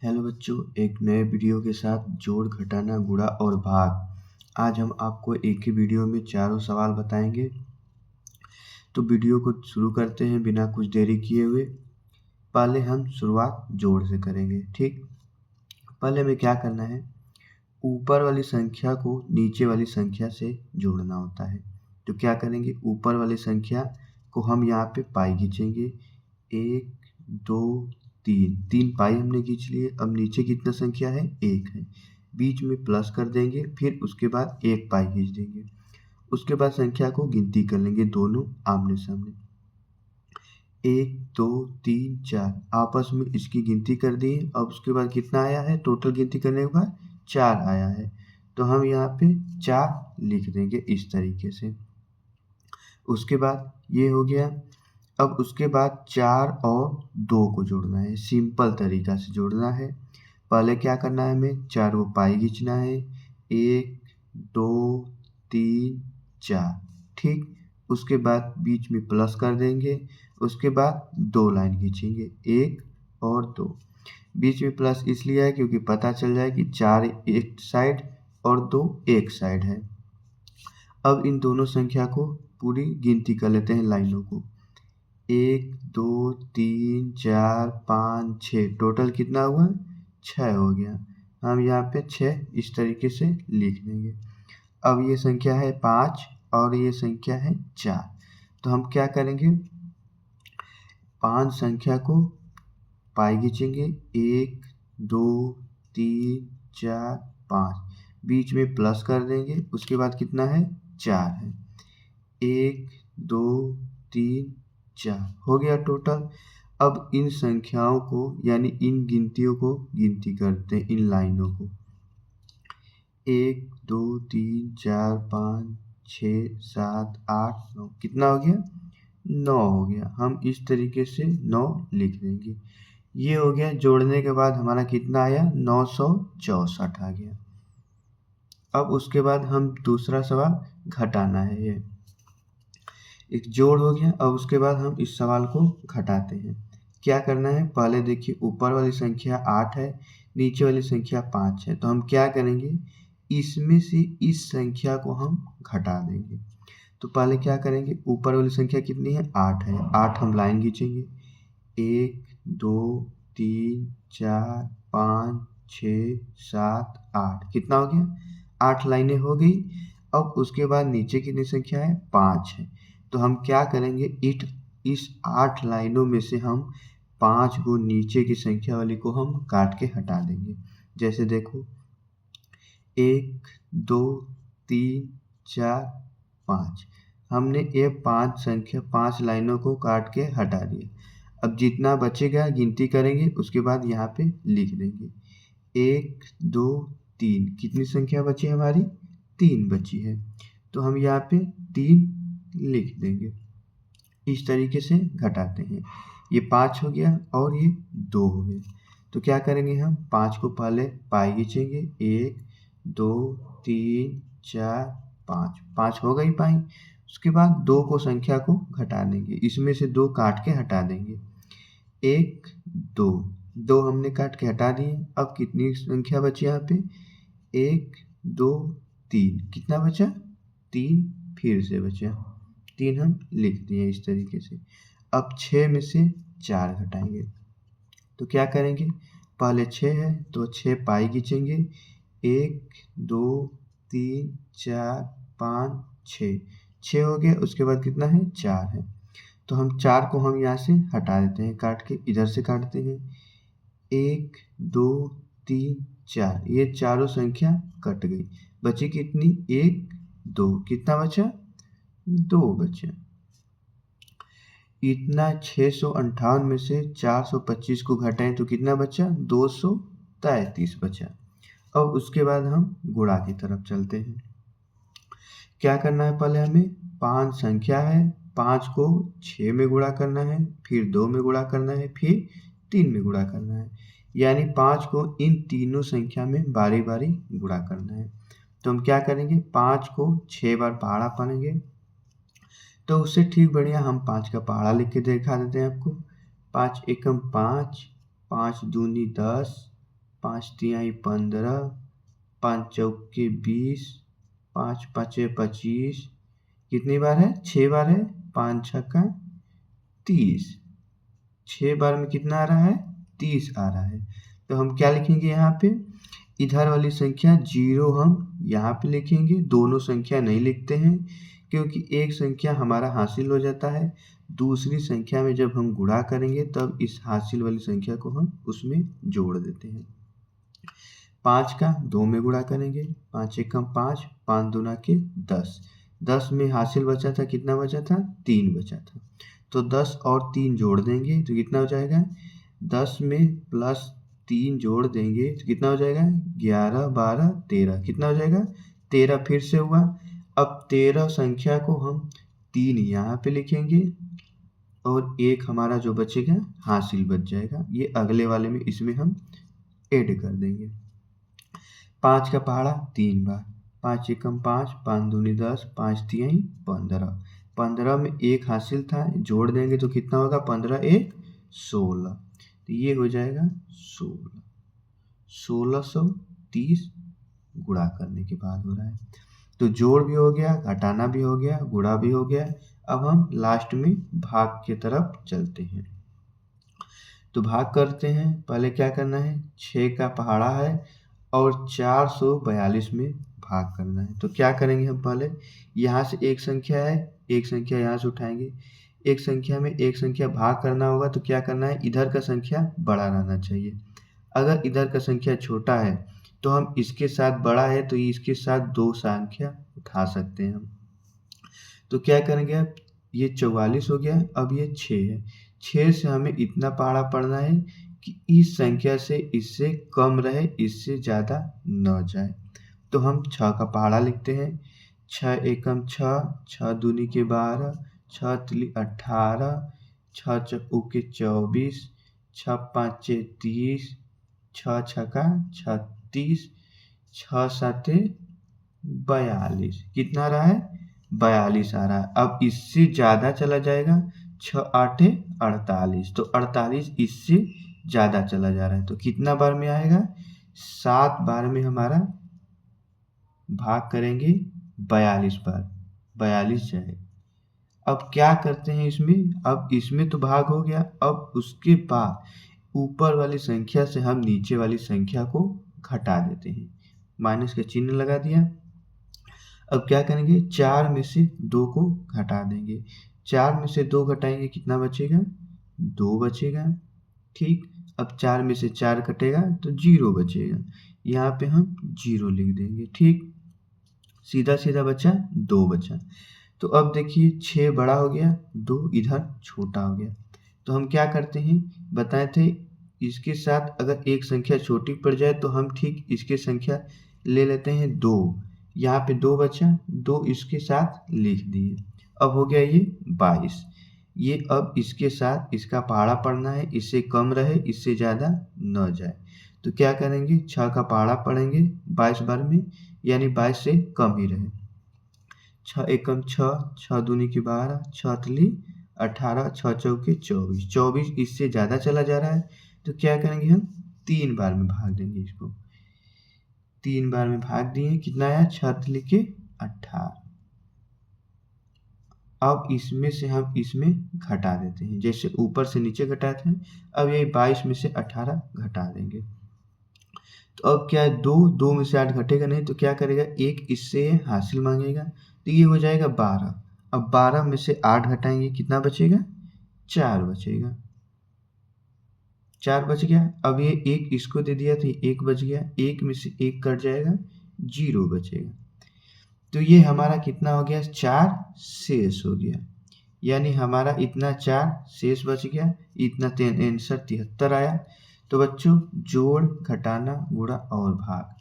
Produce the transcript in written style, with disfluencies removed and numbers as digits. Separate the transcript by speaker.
Speaker 1: Hello बच्चों, एक नए वीडियो के साथ जोड़, घटाना, गुणा और भाग। आज हम आपको एक ही वीडियो में चारों सवाल बताएंगे। तो वीडियो को शुरू करते हैं बिना कुछ देरी किए हुए। पहले हम शुरुआत जोड़ से करेंगे। ठीक, पहले हमें क्या करना है, ऊपर वाली संख्या को नीचे वाली संख्या से जोड़ना होता है। तो क्या करेंगे, ऊपर वाली संख्या को हम यहाँ पे पाई खींचेंगे। 1 2 3 पाई हमने खींच लिए। अब नीचे कितना संख्या है, 1 है। बीच में प्लस कर देंगे, फिर उसके बाद 1 पाई खींच देंगे। उसके बाद संख्या को गिनती कर लेंगे, दोनों आमने सामने। 1 2 3 4 आपस में इसकी गिनती कर दी। अब उसके बाद कितना आया है, टोटल गिनती करने के बाद 4 आया है। तो हम यहाँ पे 4 लिख देंगे इस तरीके से। उसके बाद ये हो गया। अब उसके बाद 4 और 2 को जोड़ना है, सिंपल तरीका से जोड़ना है। पहले क्या करना है, हमें 4 को पाई खींचना है। 1 2 3 4। ठीक, उसके बाद बीच में प्लस कर देंगे। उसके बाद 2 लाइन खींचेंगे, 1 और 2। बीच में प्लस इसलिए है क्योंकि पता चल जाए कि 4 एक साइड और 2 एक साइड है। अब इन दोनों संख्या को पूरी गिनती कर लेते हैं, लाइनों को। 1 2 3 4 5 6, टोटल कितना हुआ, 6 हो गया। हम यहाँ पे 6 इस तरीके से लिख देंगे। अब ये संख्या है 5 और ये संख्या है 4। तो हम क्या करेंगे, 5 संख्या को पाई खींचेंगे। 1 2 3 4 5, बीच में प्लस कर देंगे। उसके बाद कितना है, 4 है। 1 2 3 4 हो गया टोटल। अब इन संख्याओं को यानी इन गिनतियों को गिनती करते हैं, इन लाइनों को। 1 2 3 4 5 6 7 8 9, कितना हो गया, 9 हो गया। हम इस तरीके से 9 लिख देंगे। ये हो गया। जोड़ने के बाद हमारा कितना आया, 964 आ गया। अब उसके बाद हम दूसरा सवाल घटाना है। ये एक जोड़ हो गया। अब उसके बाद हम इस सवाल को घटाते हैं। क्या करना है, पहले देखिए ऊपर वाली संख्या 8 है, नीचे वाली संख्या 5 है। तो हम क्या करेंगे, इसमें से इस संख्या को हम घटा देंगे। तो पहले क्या करेंगे, ऊपर वाली संख्या कितनी है, 8 है। 8 हम लाइन खींचेंगे। 1 2 3 4 5 6 7 8, कितना हो गया, 8 लाइनें हो गई। अब उसके बाद नीचे कितनी संख्या है, 5 है। तो हम क्या करेंगे, इस 8 लाइनों में से हम 5 को नीचे की संख्या वाली को हम काट के हटा देंगे। जैसे देखो, 1 2 3 4 5, हमने ये 5 लाइनों को काट के हटा दिया। अब जितना बचेगा गिनती करेंगे, उसके बाद यहाँ पे लिख देंगे। 1 2 3, कितनी संख्या बची हमारी, 3 बची है। तो हम यहाँ पे 3 लिख देंगे। इस तरीके से घटाते हैं। ये 5 हो गया और ये 2 हो गया। तो क्या करेंगे, हम 5 को पहले पाई खींचेंगे। 1 2 3 4 5, 5 हो गई पाई। उसके बाद 2 को संख्या को घटा देंगे, इसमें से 2 काट के हटा देंगे। 1 2, 2 हमने काट के हटा दिए। अब कितनी संख्या बची यहाँ पे, 1 2 3, कितना बचा, 3 फिर से बचा। 3 हम लिख दिए इस तरीके से। अब 6 में से 4 घटाएंगे। तो क्या करेंगे, पहले 6 है तो 6 पाई खींचेंगे। 1 2 3 4 5 6, 6 हो गया। उसके बाद कितना है, 4 है। तो हम 4 को हम यहाँ से हटा देते हैं, काट के इधर से काटते हैं। 1 2 3 4, ये चारों संख्या कट गई। बची कितनी, 1 2, कितना बचा, 2 बचा। इतना 658 में से 425 को घटाएं तो कितना बचा, 233 बचा। अब उसके बाद हम गुणा की तरफ चलते हैं। क्या करना है, पहले हमें 5 संख्या है, 5 को 6 में गुणा करना है, फिर 2 में गुणा करना है, फिर 3 में गुणा करना है। यानी 5 को इन तीनों संख्या में बारी बारी गुणा करना है। तो हम क्या करेंगे, 5 को 6 बार पहाड़ा पढ़ेंगे। तो उससे ठीक बढ़िया हम 5 का पहाड़ा लिख के दिखा देते हैं आपको। 5 एकम 5, 5 दूनी 10, 5 तिहाई 15, 5 चौके 20, 5 पाँचे 25, कितनी बार है? 6 बार है। 5 छक्का 30, 6 बार में कितना आ रहा है? 30 आ रहा है। तो हम क्या लिखेंगे यहाँ पे? इधर वाली संख्या 0 हम यहाँ पे लिखेंगे, दोनों संख्या नहीं लिखते हैं क्योंकि एक संख्या हमारा हासिल हो जाता है, दूसरी संख्या में जब हम गुणा करेंगे तब इस हासिल वाली संख्या को हम उसमें जोड़ देते हैं। 5 का 2 में गुणा करेंगे, 5 एकम 5, 5 दूना के 10, 10 में हासिल बचा था, कितना बचा था? 3 बचा था। तो 10 और 3 जोड़ देंगे तो कितना हो जाएगा? 10 में प्लस 3 जोड़ देंगे तो कितना हो जाएगा? 11, 12, 13, कितना हो जाएगा? 13 फिर से हुआ। अब 13 संख्या को हम 3 यहाँ पे लिखेंगे और एक हमारा जो बचेगा हासिल बच जाएगा, ये अगले वाले में इसमें हम ऐड कर देंगे। 5 का पहाड़ा 3 बार, 5 एकम 5, 5 दूनी 10, 5 तिहाई 15, 15 में एक हासिल था, जोड़ देंगे तो कितना होगा? 15 एक 16, तो ये हो जाएगा 16, 1630 गुणा करने के बाद हो रहा है। तो जोड़ भी हो गया, घटाना भी हो गया, गुणा भी हो गया। अब हम लास्ट में भाग की तरफ चलते हैं। तो भाग करते हैं। पहले क्या करना है? 6 का पहाड़ा है और 442 में भाग करना है। तो क्या करेंगे हम? पहले यहाँ से एक संख्या है, एक संख्या यहाँ से उठाएंगे, एक संख्या में एक संख्या भाग करना होगा तो क्या करना है? इधर का संख्या बड़ा रहना चाहिए। अगर इधर का संख्या छोटा है तो हम इसके साथ बड़ा है तो इसके साथ 2 संख्या उठा सकते हैं हम। तो क्या करेंगे? अब ये 44 हो गया, अब ये 6 है, 6 से हमें इतना पहाड़ा पढ़ना है कि इस संख्या से इससे कम रहे, इससे ज़्यादा न जाए। तो हम 6 का पहाड़ा लिखते हैं। 6 एकम 6, 6 दूनी के 12, 6 तिली 18, 6 चौके 24, 6 पाँचे 30, 6 छक्का 36, 6 साते 42, कितना रहा है? 42 आ रहा है। अब इससे ज़्यादा चला जाएगा, 6 आठे 48, तो 48 इससे ज़्यादा चला जा रहा है तो कितना बार में आएगा? 7 बार में हमारा भाग करेंगे, 42 बार, 42 जाएगा। अब क्या करते हैं इसमें? अब इसमें तो भाग हो गया, अब उसके बाद ऊपर वाली संख्या से हम नीचे वाली संख्या को घटा देते हैं, माइनस का चिन्ह लगा दिया। अब क्या करेंगे? 4 में से 2 को घटा देंगे, 4 में से 2 घटाएंगे, कितना बचेगा? 2 बचेगा। ठीक, अब 4 में से 4 कटेगा तो 0 बचेगा, यहाँ पे हम 0 लिख देंगे। ठीक, सीधा सीधा बचा, 2 बचा। तो अब देखिए 6 बड़ा हो गया, 2 इधर छोटा हो गया। तो हम क्या करते हैं? बताए थे इसके साथ अगर एक संख्या छोटी पड़ जाए तो हम ठीक इसके संख्या ले लेते हैं 2, यहाँ पे 2 बचा, 2 इसके साथ लिख दिए। अब हो गया ये 22, ये अब इसके साथ इसका पहाड़ा पढ़ना है, इससे कम रहे, इससे ज़्यादा न जाए। तो क्या करेंगे? 6 का पहाड़ा पढ़ेंगे 22 बार में, यानी 22 से कम ही रहे। 6 एकम 6, 6 दूनी की 12, 6 तिली 18, 6 चौके 24, 24 इससे ज़्यादा चला जा रहा है तो क्या करेंगे? हम 3 बार में भाग देंगे इसको। 3 बार में भाग दिए, कितना आया? 6 तिली के 18। अब इसमें से हम इसमें घटा देते हैं, जैसे ऊपर से नीचे घटाते हैं। अब ये 22 में से 18 घटा देंगे तो अब क्या है? 2 में से 8 घटेगा नहीं तो क्या करेगा? एक इससे हासिल मांगेगा तो ये हो जाएगा 12। अब 12 में से 8 घटाएंगे, कितना बचेगा? 4 बचेगा, 4 बच गया। अब ये एक इसको दे दिया तो एक बच गया, एक में से एक कट जाएगा, 0 बचेगा। तो ये हमारा कितना हो गया? 4 शेष हो गया, यानी हमारा इतना 4 शेष बच गया, इतना आंसर 73 आया। तो बच्चों जोड़, घटाना, गुणा और भाग